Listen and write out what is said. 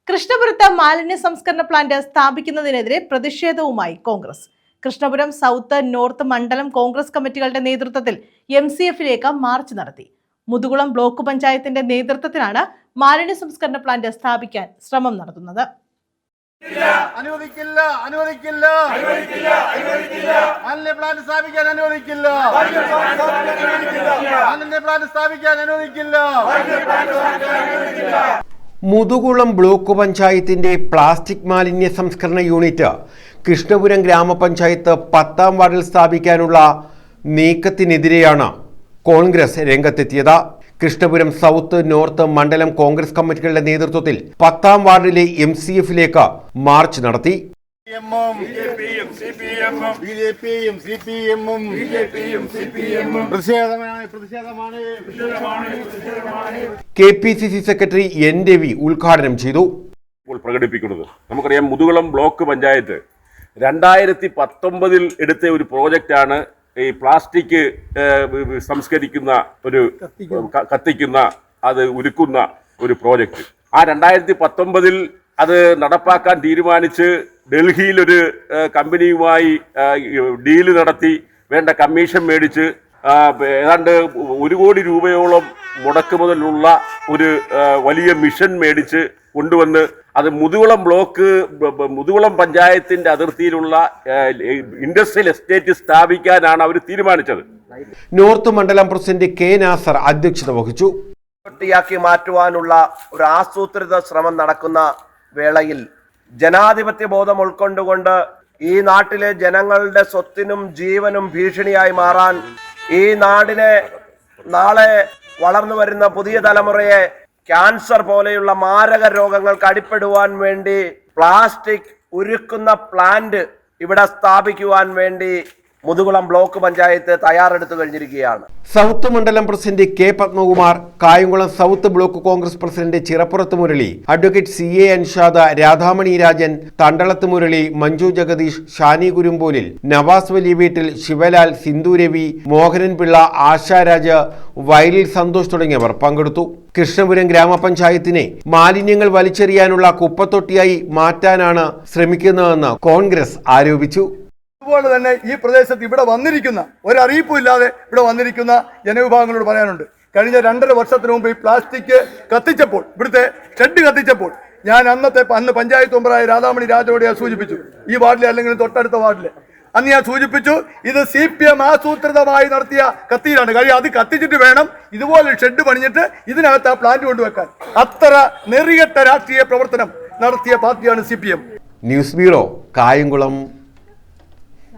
കൃഷ്ണപുരത്ത് മാലിന്യ സംസ്കരണ പ്ലാന്റ് സ്ഥാപിക്കുന്നതിനെതിരെ പ്രതിഷേധവുമായി കോൺഗ്രസ്. കൃഷ്ണപുരം സൗത്ത്, നോർത്ത് മണ്ഡലം കോൺഗ്രസ് കമ്മിറ്റികളുടെ നേതൃത്വത്തിൽ MCF-ലേക്ക് മാർച്ച് നടത്തി. മുതുകുളം ബ്ലോക്ക് പഞ്ചായത്തിന്റെ നേതൃത്വത്തിലാണ് മാലിന്യ സംസ്കരണ പ്ലാന്റ് സ്ഥാപിക്കാൻ ശ്രമം നടത്തുന്നത്. അനുവദിക്കില്ല അനുവദിക്കില്ല മാലിന്യ പ്ലാന്റ് സ്ഥാപിക്കാൻ അനുവദിക്കില്ല മാലിന്യ പ്ലാന്റ് സ്ഥാപിക്കാൻ അനുവദിക്കില്ല. മുതുകുളം ബ്ലോക്ക് പഞ്ചായത്തിന്റെ പ്ലാസ്റ്റിക് മാലിന്യ സംസ്കരണ യൂണിറ്റ് കൃഷ്ണപുരം ഗ്രാമപഞ്ചായത്ത് 10ാം വാർഡിൽ സ്ഥാപിക്കാനുള്ള നീക്കത്തിനെതിരെയാണ് കോൺഗ്രസ് രംഗത്തെത്തിയത്. കൃഷ്ണപുരം സൗത്ത്, നോർത്ത് മണ്ഡലം കോൺഗ്രസ് കമ്മിറ്റികളുടെ നേതൃത്വത്തിൽ 10ാം വാർഡിലെ MCF-ലേക്ക് മാർച്ച് നടത്തി. KPCC secretary N. രവി ഉദ്ഘാടനം ചെയ്തു. പ്രകടിപ്പിക്കുന്നത് നമുക്കറിയാം, മുതുകുളം ബ്ലോക്ക് പഞ്ചായത്ത് 2019 എടുത്ത ഒരു പ്രോജക്റ്റാണ് ഈ പ്ലാസ്റ്റിക് സംസ്കരിക്കുന്ന ഒരു കത്തിക്കുന്ന അത് ഉരുക്കുന്ന ഒരു പ്രോജക്റ്റ്. ആ 2019 അത് നടപ്പാക്കാൻ തീരുമാനിച്ച് ഡൽഹിയിൽ ഒരു കമ്പനിയുമായി ഡീല് നടത്തി വേണ്ട കമ്മീഷൻ മേടിച്ച് ഏതാണ്ട് 1 കോടി രൂപയോളം മുടക്കുമുതലുള്ള ഒരു വലിയ മിഷൻ മേടിച്ച് കൊണ്ടുവന്ന് അത് മുതുകുളം പഞ്ചായത്തിന്റെ അതിർത്തിയിലുള്ള ഇൻഡസ്ട്രിയൽ എസ്റ്റേറ്റ് സ്ഥാപിക്കാനാണ് അവർ തീരുമാനിച്ചത്. നോർത്ത് മണ്ഡലം പ്രസിഡന്റ് K. നാസർ അധ്യക്ഷത വഹിച്ചു. ാക്കി മാറ്റുവാനുള്ള ഒരു ആസൂത്രിത ശ്രമം നടക്കുന്ന വേളയിൽ ജനാധിപത്യ ബോധം ഉൾക്കൊണ്ടുകൊണ്ട് ഈ നാട്ടിലെ ജനങ്ങളുടെ സ്വത്തിനും ജീവനും ഭീഷണിയായി മാറാൻ, ഈ നാടിനെ നാളെ വളർന്നു വരുന്ന പുതിയ തലമുറയെ ക്യാൻസർ പോലെയുള്ള മാരക രോഗങ്ങൾക്ക് അടിപ്പെടുവാൻ വേണ്ടി പ്ലാസ്റ്റിക് ഉരുക്കുന്ന പ്ലാന്റ് ഇവിടെ സ്ഥാപിക്കുവാൻ വേണ്ടി മുതുകുളം ബ്ലോക്ക് പഞ്ചായത്ത് തയ്യാറെടുത്തു കഴിഞ്ഞിരിക്കുകയാണ്. സൗത്ത് മണ്ഡലം president K. Padmakumar, Kayamkulam south block Congress president Chirappurath Murali, advocate CA Anshad, Radhamani Rajan, Thandalath Murali, Manju Jagadeesh, Shani Kurumpolil, Navas Valiya Veettil, Shivlal, Sindhu Ravi, Mohanan Pillai, Asharaj, വയലിൽ സന്തോഷ് തുടങ്ങിയവർ പങ്കെടുത്തു. കൃഷ്ണപുരം ഗ്രാമപഞ്ചായത്തിനെ മാലിന്യങ്ങൾ വലിച്ചെറിയാനുള്ള കുപ്പത്തൊട്ടിയായി മാറ്റാനാണ് ശ്രമിക്കുന്നതെന്ന് കോൺഗ്രസ് ആരോപിച്ചു. അതുപോലെ തന്നെ ഈ പ്രദേശത്ത് ഇവിടെ വന്നിരിക്കുന്ന ഒരറിയിപ്പും ഇല്ലാതെ ഇവിടെ വന്നിരിക്കുന്ന ജനവിഭാഗങ്ങളോട് പറയാനുണ്ട്. കഴിഞ്ഞ 2.5 വർഷത്തിന് മുമ്പ് ഈ പ്ലാസ്റ്റിക് കത്തിച്ചപ്പോൾ, ഇവിടുത്തെ ഷെഡ് കത്തിച്ചപ്പോൾ, ഞാൻ അന്ന് പഞ്ചായത്ത് മെമ്പറായ രാധാമണി രാജയോട് ഞാൻ സൂചിപ്പിച്ചു, ഈ വാർഡിലെ അല്ലെങ്കിൽ തൊട്ടടുത്ത വാർഡിലെ അന്ന് ഞാൻ സൂചിപ്പിച്ചു, ഇത് CPM ആസൂത്രിതമായി നടത്തിയ കത്തിയിലാണ്. കാര്യം അത് കത്തിച്ചിട്ട് വേണം ഇതുപോലെ ഷെഡ് പണിഞ്ഞിട്ട് ഇതിനകത്ത് ആ പ്ലാന്റ് കൊണ്ടുവെക്കാൻ. അത്ര നെറികെട്ട രാഷ്ട്രീയ പ്രവർത്തനം നടത്തിയ പാർട്ടിയാണ് CPM. News bureau, Kayamkulam.